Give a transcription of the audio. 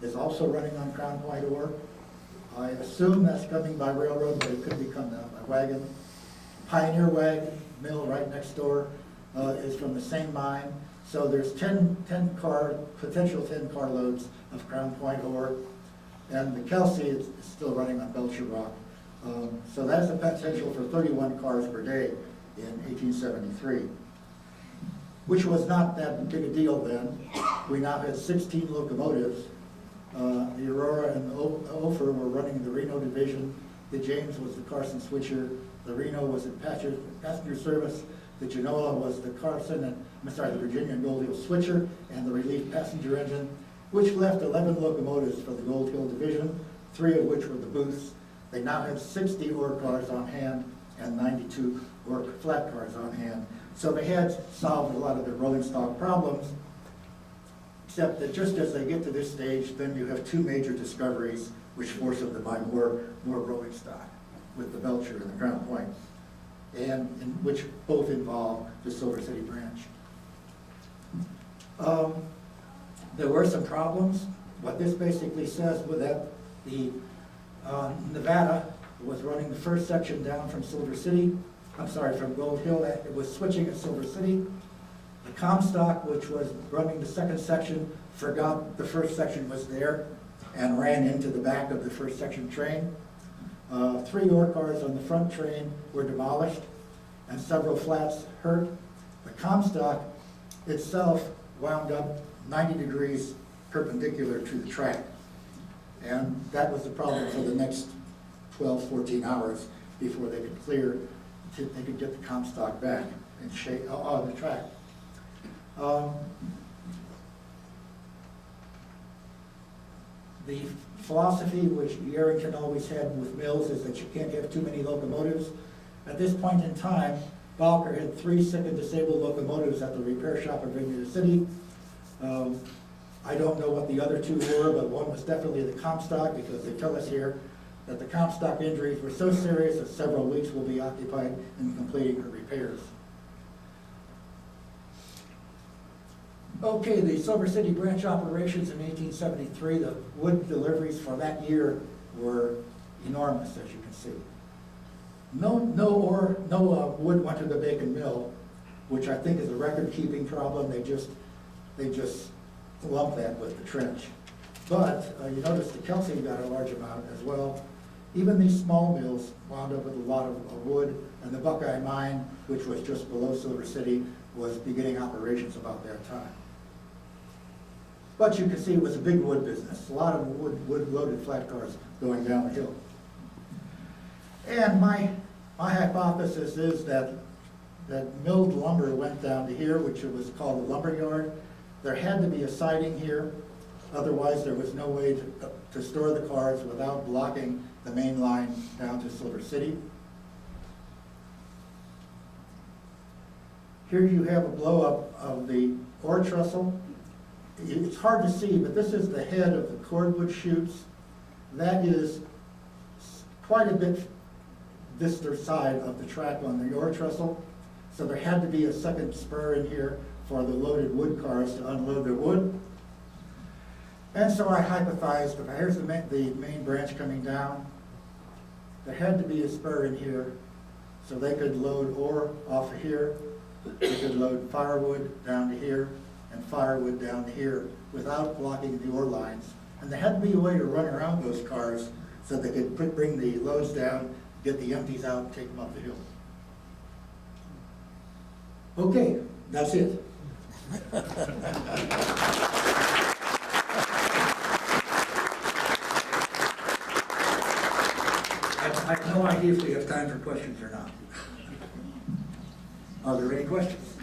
is also running on Crown Point ore. I assume that's coming by railroad, but it could be coming by wagon. Pioneer Wagon Mill right next door is from the same mine. So there's 10 potential 10 car loads of Crown Point ore. And the Kelsey is still running on Belcher Rock. So that's a potential for 31 cars per day in 1873, which was not that big a deal then. We now had 16 locomotives. The Aurora and the Ophir were running the Reno division. The James was the Carson switcher. The Reno was in passenger service. The Genoa was the the Virginia and Gold Hill switcher and the relief passenger engine, which left 11 locomotives for the Gold Hill division, 3 of which were the Booths. They now have 60 ore cars on hand and 92 ore flat cars on hand. So they had solved a lot of their rolling stock problems, except that just as they get to this stage, then you have 2 major discoveries which force them to buy more rolling stock, with the Belcher and the Crown Point, and which both involve the Silver City branch. There were some problems. What this basically says was that the Nevada was running the first section down from from Gold Hill. It was switching at Silver City. The Comstock, which was running the second section, forgot the first section was there and ran into the back of the first section train. 3 ore cars on the front train were demolished and several flats hurt. The Comstock itself wound up 90 degrees perpendicular to the track. And that was the problem for the next 12, 14 hours before they could get the Comstock back and shape on the track. The philosophy which Yarrington always had with mills is that you can't have too many locomotives. At this point in time, Balker had 3 sick and disabled locomotives at the repair shop in Virginia City. I don't know what the other 2 were, but one was definitely the Comstock, because they tell us here that the Comstock injuries were so serious that several weeks will be occupied in completing her repairs. Okay, the Silver City branch operations in 1873, the wood deliveries for that year were enormous, as you can see. No wood went to the Bacon Mill, which I think is a record-keeping problem. They just lump that with the trench. But you notice the Kelsey got a large amount as well. Even these small mills wound up with a lot of wood, and the Buckeye Mine, which was just below Silver City, was beginning operations about that time. But you can see it was a big wood business, a lot of wood-loaded flat cars going down the hill. And my hypothesis is that milled lumber went down to here, which was called the lumber yard. There had to be a siding here, otherwise there was no way to store the cars without blocking the main line down to Silver City. Here you have a blow-up of the ore trestle. It's hard to see, but this is the head of the cordwood chutes. That is quite a bit this side of the track on the ore trestle. So there had to be a second spur in here for the loaded wood cars to unload their wood. And so I hypothesized, here's the main branch coming down. There had to be a spur in here so they could load ore off of here. They could load firewood down to here and firewood down to here without blocking the ore lines. And there had to be a way to run around those cars so they could bring the loads down, get the empties out, and take them up the hill. Okay, that's it. I have no idea if we have time for questions or not. Are there any questions?